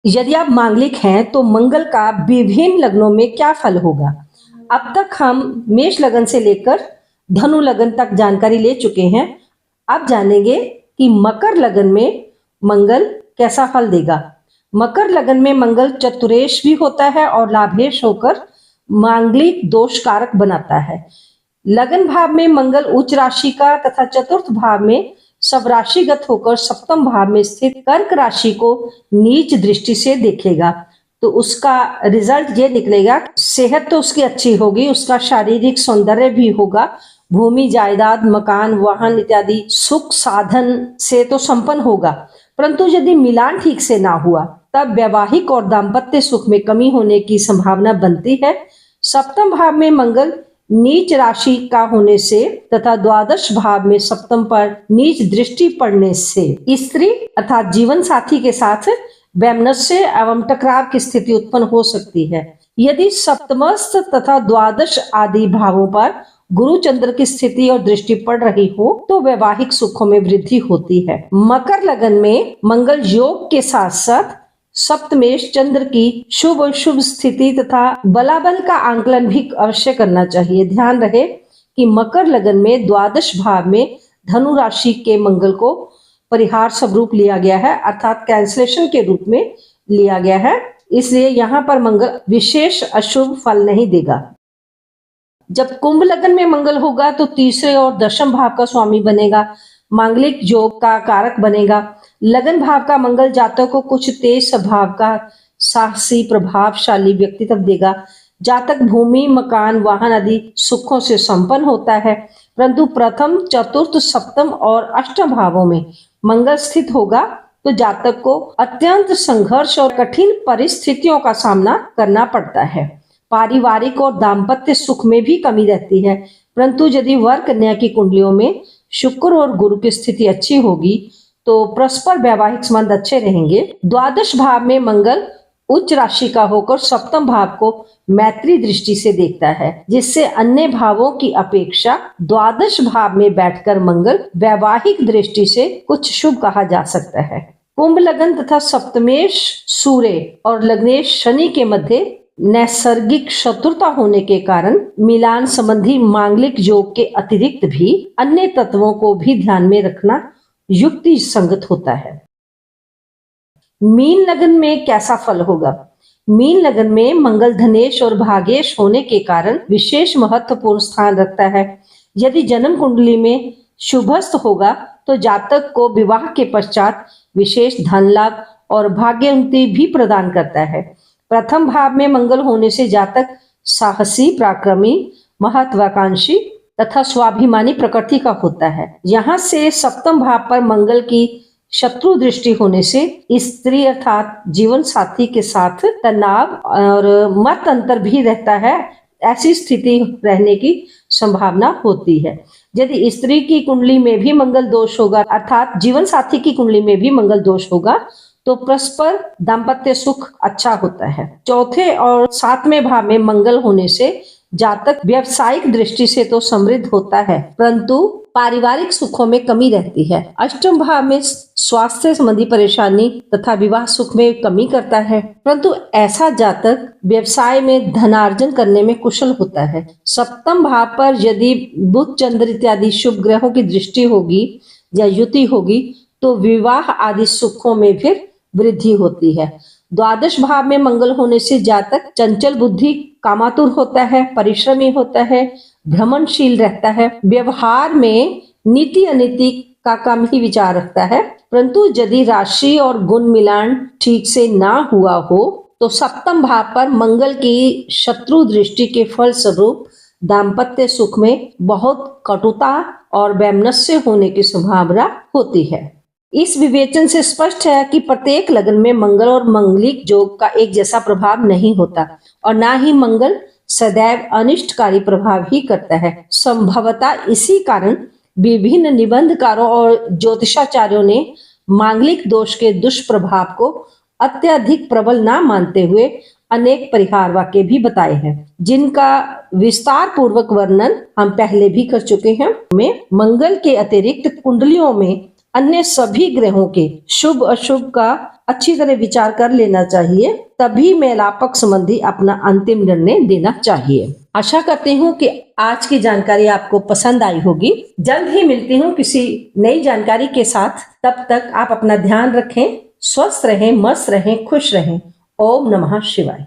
यदि आप मांगलिक हैं तो मंगल का विभिन्न लग्नों में क्या फल होगा। अब तक हम मेष लगन से लेकर धनु लगन तक जानकारी ले चुके हैं। अब जानेंगे कि मकर लगन में मंगल कैसा फल देगा। मकर लगन में मंगल चतुरेश भी होता है और लाभेश होकर मांगलिक दोष कारक बनाता है। लगन भाव में मंगल उच्च राशि का तथा चतुर्थ भाव में सब राशिगत होकर सप्तम भाव में स्थित कर्क राशि को नीच दृष्टि से देखेगा, तो उसका रिजल्ट ये निकलेगा, सेहत तो उसकी अच्छी होगी, उसका शारीरिक सौंदर्य भी होगा, भूमि जायदाद मकान वाहन इत्यादि सुख साधन से तो संपन्न होगा। परंतु यदि मिलान ठीक से ना हुआ तब वैवाहिक और दाम्पत्य सुख में कमी होने की संभावना बनती है। सप्तम भाव में मंगल नीच राशि का होने से तथा द्वादश भाव में सप्तम पर नीच दृष्टि पड़ने से स्त्री अर्थात जीवन साथी के साथ वैमनस्य एवं टकराव की स्थिति उत्पन्न हो सकती है। यदि सप्तमस्थ तथा द्वादश आदि भावों पर गुरु चंद्र की स्थिति और दृष्टि पड़ रही हो तो वैवाहिक सुखों में वृद्धि होती है। मकर लगन में मंगल योग के साथ साथ सप्तमेश चंद्र की शुभ और शुभ स्थिति तथा बलाबल का आंकलन भी अवश्य करना चाहिए। ध्यान रहे कि मकर लगन में द्वादश भाव में धनु राशि के मंगल को परिहार स्वरूप लिया गया है, अर्थात कैंसलेशन के रूप में लिया गया है, इसलिए यहाँ पर मंगल विशेष अशुभ फल नहीं देगा। जब कुंभ लगन में मंगल होगा तो तीसरे और दशम भाव का स्वामी बनेगा, मांगलिक योग का कारक बनेगा। लगन भाव का मंगल जातक को कुछ तेज स्वभाव का साहसी प्रभावशाली व्यक्तित्व देगा। जातक भूमि मकान वाहन आदि सुखों से संपन्न होता है, परंतु प्रथम चतुर्थ सप्तम और अष्टम भावों में मंगल स्थित होगा तो जातक को अत्यंत संघर्ष और कठिन परिस्थितियों का सामना करना पड़ता है। पारिवारिक और दाम्पत्य सुख में भी कमी रहती है, परंतु यदि वर कन्या की कुंडलियों में शुक्र और गुरु की स्थिति अच्छी होगी तो परस्पर वैवाहिक संबंध अच्छे रहेंगे। द्वादश भाव में मंगल उच्च राशि का होकर सप्तम भाव को मैत्री दृष्टि से देखता है, जिससे अन्य भावों की अपेक्षा द्वादश भाव में बैठकर मंगल वैवाहिक दृष्टि से कुछ शुभ कहा जा सकता है। कुंभ लगन तथा सप्तमेश सूर्य और लग्नेश शनि के मध्य नैसर्गिक शत्रुता होने के कारण मिलान संबंधी मांगलिक योग के अतिरिक्त भी अन्य तत्वों को भी ध्यान में रखना युक्ति संगत होता है। मीन लगन में कैसा फल होगा। मीन लगन में मंगल धनेश और भागेश होने के कारण विशेष महत्वपूर्ण स्थान रखता है। यदि जन्म कुंडली में शुभस्थ होगा तो जातक को विवाह के पश्चात विशेष धन लाभ और भाग्योन्नति भी प्रदान करता है। प्रथम भाव में मंगल होने से जातक साहसी पराक्रमी महत्वाकांक्षी तथा स्वाभिमानी प्रकृति का होता है। यहाँ से सप्तम भाव पर मंगल की शत्रु दृष्टि होने से स्त्री अर्थात जीवन साथी के साथ तनाव और मत अंतर भी रहता है, ऐसी स्थिति रहने की संभावना होती है। यदि स्त्री की कुंडली में भी मंगल दोष होगा अर्थात जीवन साथी की कुंडली में भी मंगल दोष होगा तो परस्पर दाम्पत्य सुख अच्छा होता है। चौथे और सातवें भाव में मंगल होने से जातक व्यवसायिक दृष्टि से तो समृद्ध होता है, परंतु पारिवारिक सुखों में कमी रहती है। अष्टम भाव में स्वास्थ्य संबंधी परेशानी तथा विवाह सुख में कमी करता है, परंतु ऐसा जातक व्यवसाय में धनार्जन करने में कुशल होता है। सप्तम भाव पर यदि बुध चंद्र इत्यादि शुभ ग्रहों की दृष्टि होगी या युति होगी तो विवाह आदि सुखों में फिर वृद्धि होती है। द्वादश भाव में मंगल होने से जातक चंचल बुद्धि कामातुर होता है, परिश्रमी होता है, भ्रमणशील रहता है, व्यवहार में नीति अनीति का कम ही विचार रखता है, परंतु यदि राशि और गुण मिलान ठीक से ना हुआ हो तो सप्तम भाव पर मंगल की शत्रु दृष्टि के फल स्वरूप दाम्पत्य सुख में बहुत कटुता और वैमनस्य होने की संभावना होती है। इस विवेचन से स्पष्ट है कि प्रत्येक लगन में मंगल और मंगलिक योग का एक जैसा प्रभाव नहीं होता और ना ही मंगल सदैव अनिष्टकारी प्रभाव ही करता है। संभवतः इसी कारण विभिन्न निबंधकारों और ज्योतिषाचार्यों ने मांगलिक दोष के दुष्प्रभाव को अत्यधिक प्रबल ना मानते हुए अनेक परिहार वाक्य भी बताए हैं, जिनका विस्तार पूर्वक वर्णन हम पहले भी कर चुके हैं। में मंगल के अतिरिक्त कुंडलियों में अन्य सभी ग्रहों के शुभ अशुभ का अच्छी तरह विचार कर लेना चाहिए, तभी मेलापक संबंधी अपना अंतिम निर्णय देना चाहिए। आशा करती हूँ कि आज की जानकारी आपको पसंद आई होगी। जल्द ही मिलती हूँ किसी नई जानकारी के साथ। तब तक आप अपना ध्यान रखें, स्वस्थ रहें, मस्त रहें, खुश रहें। ओम नमः शिवाय।